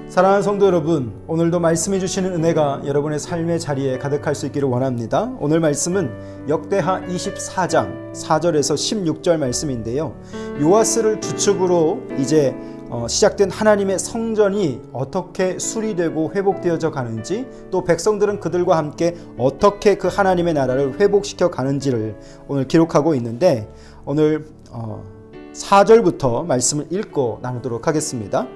사랑하는 성도 여러분, 오늘도 말씀해 주시는 은혜가 여러분의 삶의 자리에 가득할 수 있기를 원합니다. 오늘 말씀은 역대하 24장 4절에서 16절 말씀인데요. 요아스를 주축으로 이제 시작된 하나님의 성전이 어떻게 수리되고 회복되어져 가는지, 또 백성들은 그들과 함께 어떻게 그 하나님의 나라를 회복시켜 가는지를 오늘 기록하고 있는데, 오늘 4절부터 말씀을 읽고 나누도록 하겠습니다.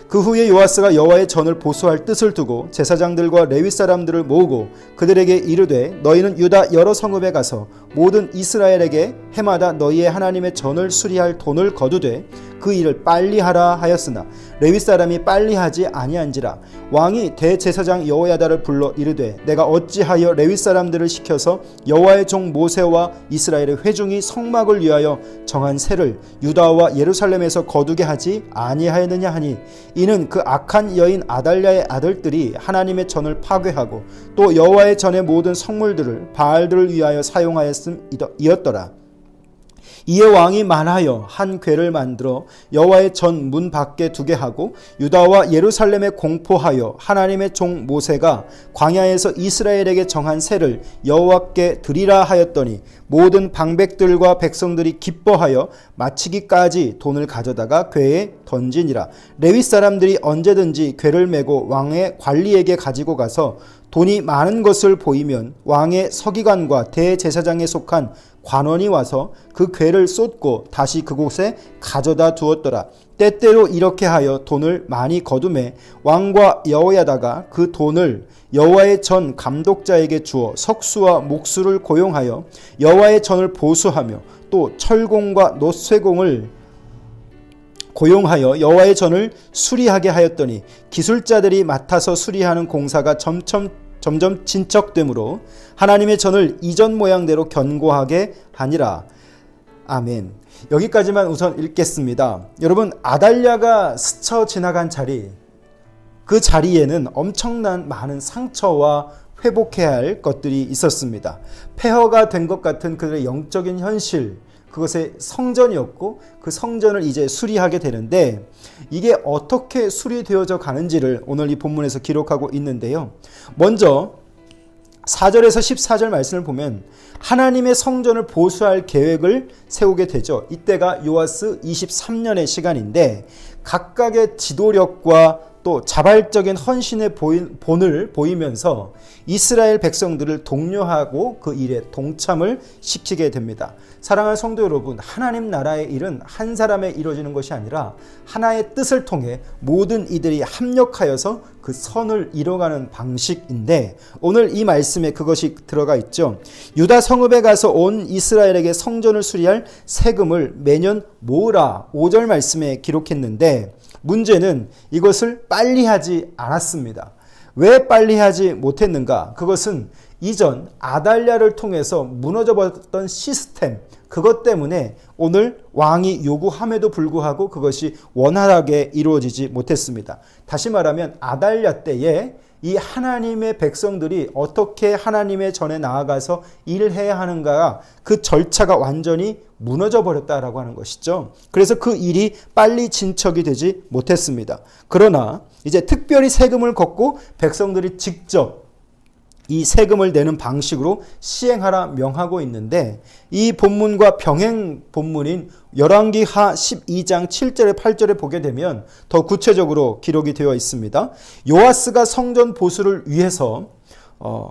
그 후에 요아스가 여호와의 전을 보수할 뜻을 두고 제사장들과 레위 사람들을 모으고 그들에게 이르되, 너희는 유다 여러 성읍에 가서 모든 이스라엘에게 해마다 너희의 하나님의 전을 수리할 돈을 거두되 그 일을 빨리 하라 하였으나 레위 사람이 빨리 하지 아니한지라. 왕이 대제사장 여호야다를 불러 이르되, 내가 어찌하여 레위 사람들을 시켜서 여호와의 종 모세와 이스라엘의 회중이 성막을 위하여 정한 세를 유다와 예루살렘에서 거두게 하지 아니하였느냐 하니, 이는 그 악한 여인 아달랴의 아들들이 하나님의 전을 파괴하고 또 여호와의 전의 모든 성물들을 바알들을 위하여 사용하였음이었더라. 이에 왕이 말하여 한 궤를 만들어 여호와의 전 문 밖에 두게 하고 유다와 예루살렘에 공포하여 하나님의 종 모세가 광야에서 이스라엘에게 정한 세를 여호와께 드리라 하였더니, 모든 방백들과 백성들이 기뻐하여 마치기까지 돈을 가져다가 궤에 던지니라. 레위 사람들이 언제든지 궤를 메고 왕의 관리에게 가지고 가서 돈이 많은 것을 보이면 왕의 서기관과 대제사장에 속한 관원이 와서 그 궤를 쏟고 다시 그곳에 가져다 두었더라. 때때로 이렇게 하여 돈을 많이 거두매 왕과 여호야다가 그 돈을 여호와의 전 감독자에게 주어 석수와 목수를 고용하여 여호와의 전을 보수하며 또 철공과 노쇠공을 고용하여 여호와의 전을 수리하게 하였더니, 기술자들이 맡아서 수리하는 공사가 점점 진척되므로 하나님의 전을 이전 모양대로 견고하게 하니라. 아멘. 여기까지만 우선 읽겠습니다. 여러분, 아달랴가 스쳐 지나간 자리, 그 자리에는 엄청난 많은 상처와 회복해야 할 것들이 있었습니다. 폐허가 된 것 같은 그들의 영적인 현실, 그것의 성전이었고 그 성전을 이제 수리하게 되는데, 이게 어떻게 수리되어져 가는지를 오늘 이 본문에서 기록하고 있는데요. 먼저 4절에서 14절 말씀을 보면 하나님의 성전을 보수할 계획을 세우게 되죠. 이때가 요아스 23년의 시간인데, 각각의 지도력과 또 자발적인 헌신의 본을 보이면서 이스라엘 백성들을 독려하고 그 일에 동참을 시키게 됩니다. 사랑하는 성도 여러분, 하나님 나라의 일은 한 사람에 이루어지는 것이 아니라 하나의 뜻을 통해 모든 이들이 합력하여서 그 선을 이뤄가는 방식인데, 오늘 이 말씀에 그것이 들어가 있죠. 유다 성읍에 가서 온 이스라엘에게 성전을 수리할 세금을 매년 모으라, 5절 말씀에 기록했는데, 문제는 이것을 빨리 하지 않았습니다. 왜 빨리 하지 못했는가? 그것은 이전 아달랴를 통해서 무너져 버렸던 시스템, 그것 때문에 오늘 왕이 요구함에도 불구하고 그것이 원활하게 이루어지지 못했습니다. 다시 말하면 아달랴 때에 이 하나님의 백성들이 어떻게 하나님의 전에 나아가서 일을 해야 하는가, 그 절차가 완전히 무너져 버렸다라고 하는 것이죠. 그래서 그 일이 빨리 진척이 되지 못했습니다. 그러나 이제 특별히 세금을 걷고 백성들이 직접 이 세금을 내는 방식으로 시행하라 명하고 있는데, 이 본문과 병행 본문인 열왕기하 12장 7절에 8절에 보게 되면 더 구체적으로 기록이 되어 있습니다. 요아스가 성전 보수를 위해서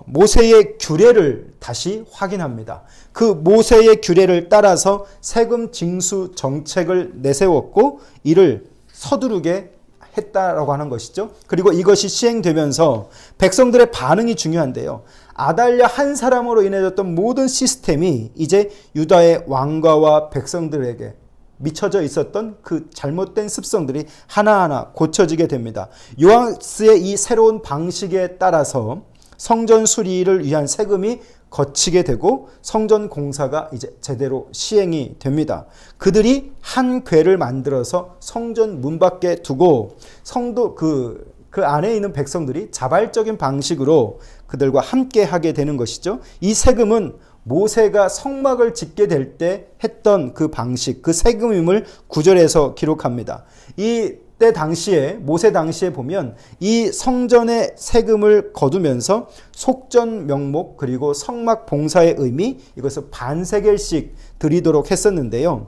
모세의 규례를 다시 확인합니다. 그 모세의 규례를 따라서 세금 징수 정책을 내세웠고 이를 서두르게 했다라고 하는 것이죠. 그리고 이것이 시행되면서 백성들의 반응이 중요한데요. 아달랴 한 사람으로 인해졌던 모든 시스템이 이제 유다의 왕가와 백성들에게 미쳐져 있었던 그 잘못된 습성들이 하나하나 고쳐지게 됩니다. 요아스의 이 새로운 방식에 따라서 성전 수리를 위한 세금이 거치게 되고 성전 공사가 이제 제대로 시행이 됩니다. 그들이 한 궤를 만들어서 성전 문 밖에 두고 성도 그 안에 있는 백성들이 자발적인 방식으로 그들과 함께 하게 되는 것이죠. 이 세금은 모세가 성막을 짓게 될 때 했던 그 방식, 그 세금임을 9절에서 기록합니다. 이 때 당시에 모세 당시에 보면 이 성전의 세금을 거두면서 속전 명목 그리고 성막 봉사의 의미 이것을 반세겔씩 드리도록 했었는데요.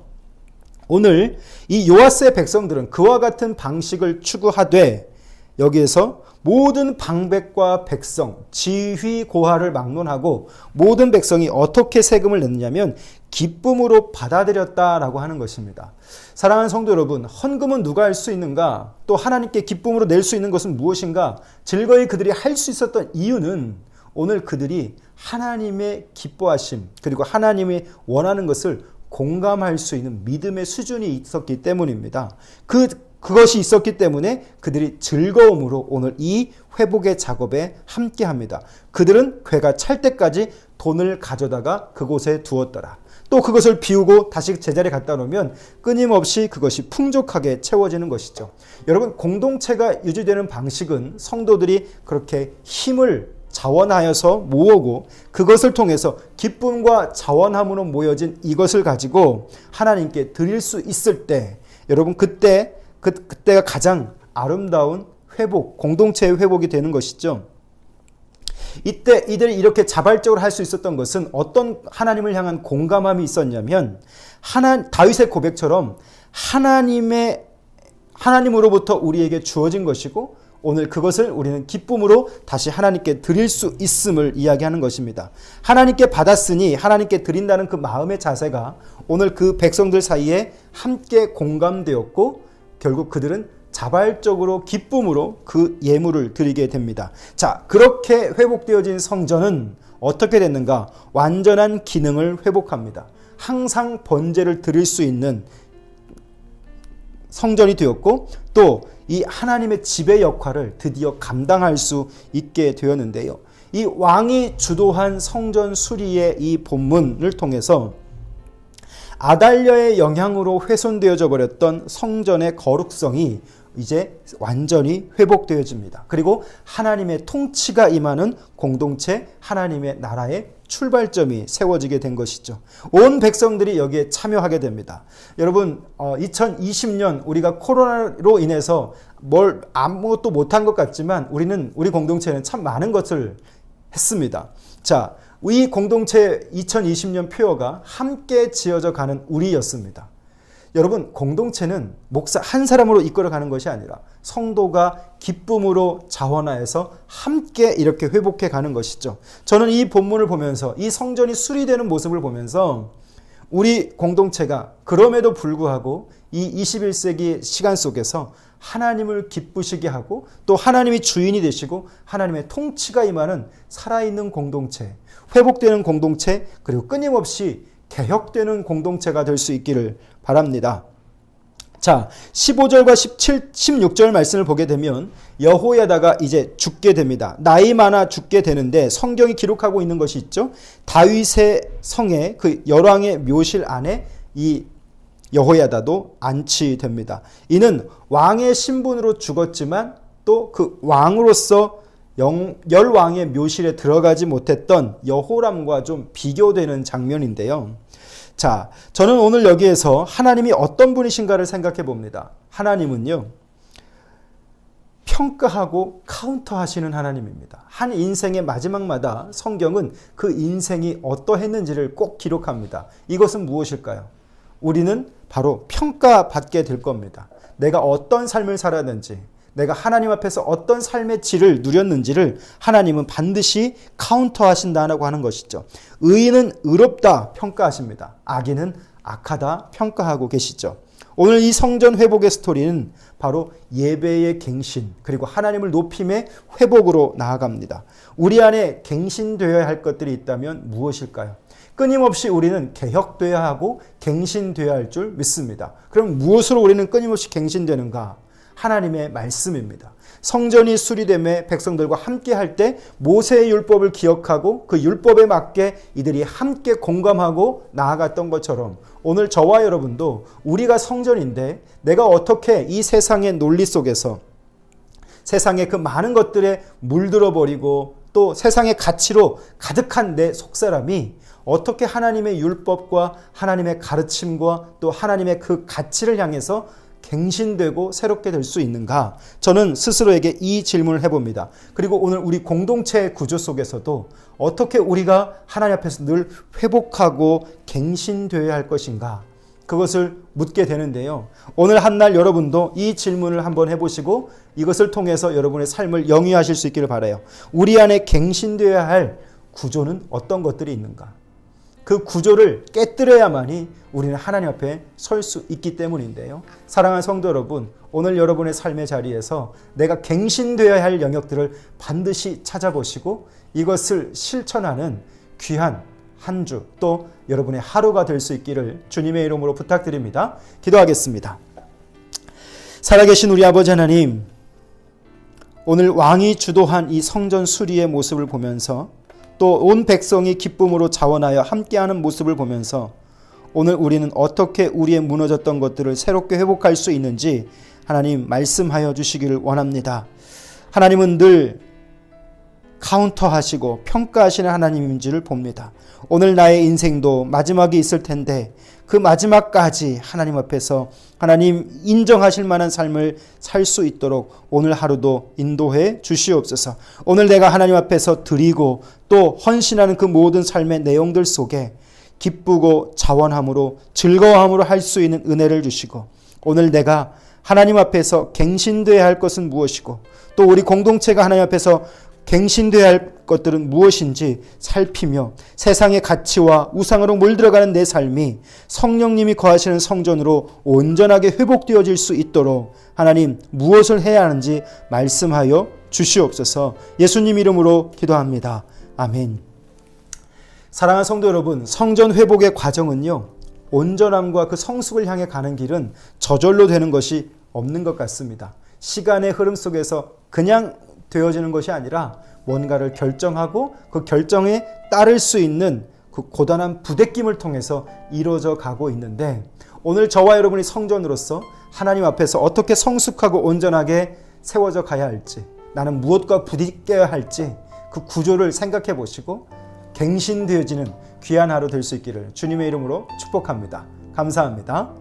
오늘 이 요아스의 백성들은 그와 같은 방식을 추구하되 여기에서 모든 방백과 백성, 지휘 고하를 막론하고 모든 백성이 어떻게 세금을 냈느냐면 기쁨으로 받아들였다라고 하는 것입니다. 사랑하는 성도 여러분, 헌금은 누가 할 수 있는가? 또 하나님께 기쁨으로 낼 수 있는 것은 무엇인가? 즐거이 그들이 할 수 있었던 이유는 오늘 그들이 하나님의 기뻐하심 그리고 하나님이 원하는 것을 공감할 수 있는 믿음의 수준이 있었기 때문입니다. 그것이 있었기 때문에 그들이 즐거움으로 오늘 이 회복의 작업에 함께합니다. 그들은 괴가 찰 때까지 돈을 가져다가 그곳에 두었더라. 또 그것을 비우고 다시 제자리에 갖다 놓으면 끊임없이 그것이 풍족하게 채워지는 것이죠. 여러분, 공동체가 유지되는 방식은 성도들이 그렇게 힘을 자원하여서 모으고 그것을 통해서 기쁨과 자원함으로 모여진 이것을 가지고 하나님께 드릴 수 있을 때 여러분 그때가 가장 아름다운 회복, 공동체의 회복이 되는 것이죠. 이때 이들이 이렇게 자발적으로 할 수 있었던 것은 어떤 하나님을 향한 공감함이 있었냐면 다윗의 고백처럼 하나님으로부터 우리에게 주어진 것이고 오늘 그것을 우리는 기쁨으로 다시 하나님께 드릴 수 있음을 이야기하는 것입니다. 하나님께 받았으니 하나님께 드린다는 그 마음의 자세가 오늘 그 백성들 사이에 함께 공감되었고 결국 그들은 자발적으로 기쁨으로 그 예물을 드리게 됩니다. 자, 그렇게 회복되어진 성전은 어떻게 됐는가? 완전한 기능을 회복합니다. 항상 번제를 드릴 수 있는 성전이 되었고 또 이 하나님의 지배 역할을 드디어 감당할 수 있게 되었는데요. 이 왕이 주도한 성전 수리의 이 본문을 통해서 아달랴의 영향으로 훼손되어져 버렸던 성전의 거룩성이 이제 완전히 회복되어집니다. 그리고 하나님의 통치가 임하는 공동체, 하나님의 나라의 출발점이 세워지게 된 것이죠. 온 백성들이 여기에 참여하게 됩니다. 여러분, 2020년 우리가 코로나로 인해서 아무것도 못한 것 같지만 우리 공동체는 참 많은 것을 했습니다. 자, 이 공동체 2020년 표어가 함께 지어져 가는 우리였습니다. 여러분, 공동체는 목사 한 사람으로 이끌어가는 것이 아니라 성도가 기쁨으로 자원하여서 함께 이렇게 회복해 가는 것이죠. 저는 이 본문을 보면서 이 성전이 수리되는 모습을 보면서 우리 공동체가 그럼에도 불구하고 이 21세기 시간 속에서 하나님을 기쁘시게 하고 또 하나님이 주인이 되시고 하나님의 통치가 임하는 살아있는 공동체, 회복되는 공동체, 그리고 끊임없이 개혁되는 공동체가 될 수 있기를 바랍니다. 자, 15절과 16절 말씀을 보게 되면 여호야다가 이제 죽게 됩니다. 나이 많아 죽게 되는데 성경이 기록하고 있는 것이 있죠. 다윗의 성에 그 열왕의 묘실 안에 이 여호야다도 안치됩니다. 이는 왕의 신분으로 죽었지만 또 그 왕으로서 열왕의 묘실에 들어가지 못했던 여호람과 좀 비교되는 장면인데요. 자, 저는 오늘 여기에서 하나님이 어떤 분이신가를 생각해 봅니다. 하나님은요, 평가하고 카운터하시는 하나님입니다. 한 인생의 마지막마다 성경은 그 인생이 어떠했는지를 꼭 기록합니다. 이것은 무엇일까요? 우리는 바로 평가받게 될 겁니다. 내가 어떤 삶을 살았는지, 내가 하나님 앞에서 어떤 삶의 질을 누렸는지를 하나님은 반드시 카운터하신다고 하는 것이죠. 의인은 의롭다 평가하십니다. 악인은 악하다 평가하고 계시죠. 오늘 이 성전 회복의 스토리는 바로 예배의 갱신 그리고 하나님을 높임의 회복으로 나아갑니다. 우리 안에 갱신되어야 할 것들이 있다면 무엇일까요? 끊임없이 우리는 개혁되어야 하고 갱신되어야 할 줄 믿습니다. 그럼 무엇으로 우리는 끊임없이 갱신되는가? 하나님의 말씀입니다. 성전이 수리됨에 백성들과 함께 할 때 모세의 율법을 기억하고 그 율법에 맞게 이들이 함께 공감하고 나아갔던 것처럼 오늘 저와 여러분도 우리가 성전인데 내가 어떻게 이 세상의 논리 속에서 세상의 그 많은 것들에 물들어 버리고 또 세상의 가치로 가득한 내 속사람이 어떻게 하나님의 율법과 하나님의 가르침과 또 하나님의 그 가치를 향해서 갱신되고 새롭게 될 수 있는가? 저는 스스로에게 이 질문을 해봅니다. 그리고 오늘 우리 공동체 구조 속에서도 어떻게 우리가 하나님 앞에서 늘 회복하고 갱신되어야 할 것인가? 그것을 묻게 되는데요. 오늘 한날 여러분도 이 질문을 한번 해보시고 이것을 통해서 여러분의 삶을 영위하실 수 있기를 바라요. 우리 안에 갱신되어야 할 구조는 어떤 것들이 있는가? 그 구조를 깨뜨려야만이 우리는 하나님 앞에 설 수 있기 때문인데요. 사랑하는 성도 여러분, 오늘 여러분의 삶의 자리에서 내가 갱신되어야 할 영역들을 반드시 찾아보시고 이것을 실천하는 귀한 한 주 또 여러분의 하루가 될 수 있기를 주님의 이름으로 부탁드립니다. 기도하겠습니다. 살아계신 우리 아버지 하나님, 오늘 왕이 주도한 이 성전 수리의 모습을 보면서 또 온 백성이 기쁨으로 자원하여 함께하는 모습을 보면서 오늘 우리는 어떻게 우리의 무너졌던 것들을 새롭게 회복할 수 있는지 하나님 말씀하여 주시기를 원합니다. 하나님은 늘 카운터하시고 평가하시는 하나님인지를 봅니다. 오늘 나의 인생도 마지막이 있을 텐데 그 마지막까지 하나님 앞에서 하나님 인정하실 만한 삶을 살 수 있도록 오늘 하루도 인도해 주시옵소서. 오늘 내가 하나님 앞에서 드리고 또 헌신하는 그 모든 삶의 내용들 속에 기쁘고 자원함으로 즐거워함으로 할 수 있는 은혜를 주시고 오늘 내가 하나님 앞에서 갱신되어야 할 것은 무엇이고 또 우리 공동체가 하나님 앞에서 갱신되어야 할 것들은 무엇인지 살피며 세상의 가치와 우상으로 물들어가는 내 삶이 성령님이 거하시는 성전으로 온전하게 회복되어질 수 있도록 하나님 무엇을 해야 하는지 말씀하여 주시옵소서. 예수님 이름으로 기도합니다. 아멘. 사랑하는 성도 여러분, 성전 회복의 과정은요, 온전함과 그 성숙을 향해 가는 길은 저절로 되는 것이 없는 것 같습니다. 시간의 흐름 속에서 그냥 되어지는 것이 아니라 뭔가를 결정하고 그 결정에 따를 수 있는 그 고단한 부대낌을 통해서 이루어져 가고 있는데 오늘 저와 여러분이 성전으로서 하나님 앞에서 어떻게 성숙하고 온전하게 세워져 가야 할지, 나는 무엇과 부딪혀야 할지 그 구조를 생각해 보시고 갱신되어지는 귀한 하루 될 수 있기를 주님의 이름으로 축복합니다. 감사합니다.